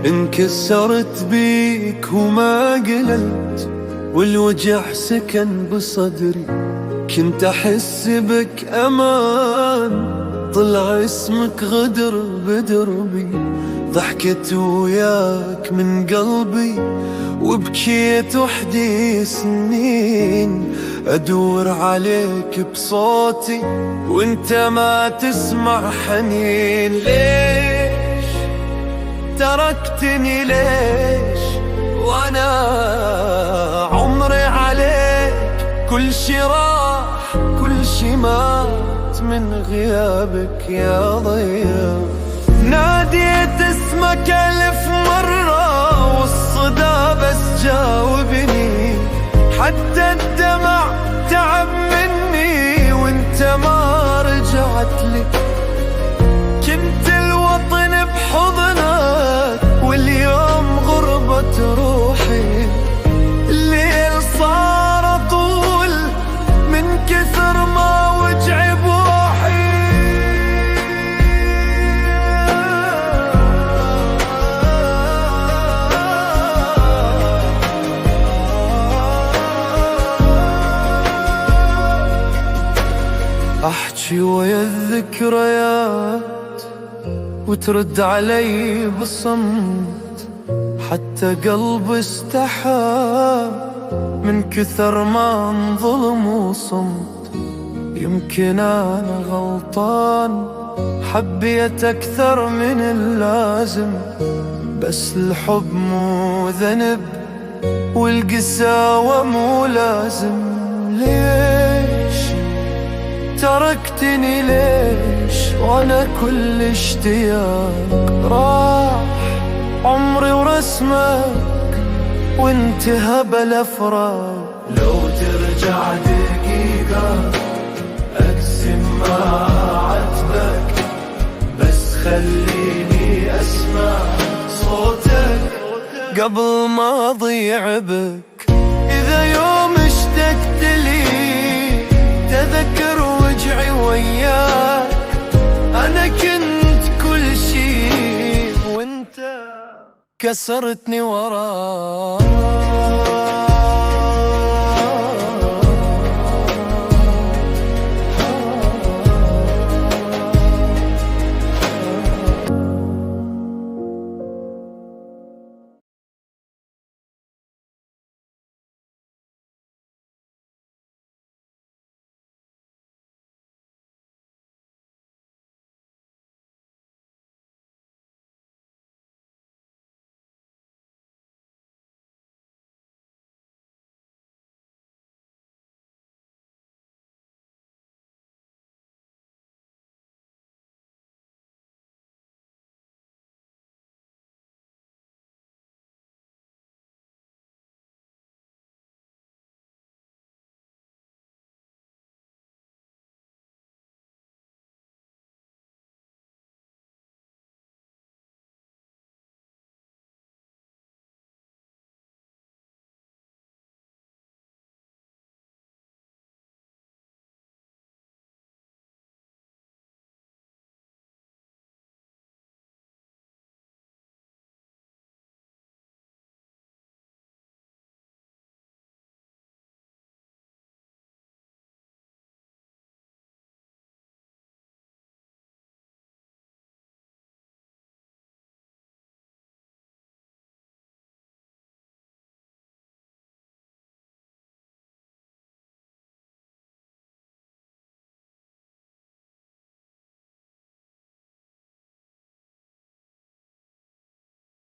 انكسرت بيك وما قلت، والوجع سكن بصدري. كنت أحس بك أمان، طلع اسمك غدر بدربي. ضحكت وياك من قلبي وبكيت وحدي سنين. أدور عليك بصوتي وانت ما تسمع حنين. ليش تركتني؟ ليش وانا عمري عليك؟ كل شي راح، كل شي مات من غيابك يا ضياء. ناديت اسمك 1000 مرة والصدى بس جاوبني. حتى الدمع تعب مني وانت ما رجعت لي. كنت الوطن بحضنك واليوم غربة روحي. الليل صار طول من كثر ما وجع بوحي. أحكي ويا الذكريات وترد علي بصمت. حتى قلبي استحى من كثر ما انظلم وصمت. يمكن أنا غلطان، حبيت أكثر من اللازم. بس الحب مو ذنب والقساوة مو لازم. ليش تركتني؟ ليش وانا كل اشتياق راح عمري ورسمك وانتهى بلا فراق. لو ترجع دقيقة اقسم ما عاتبك، بس خليني اسمع صوتك قبل ما اضيع بك. اذا يوم اشتقت لي تذكر وجعي وياك. أنا كنت كل شي وانت كسرتني وراك.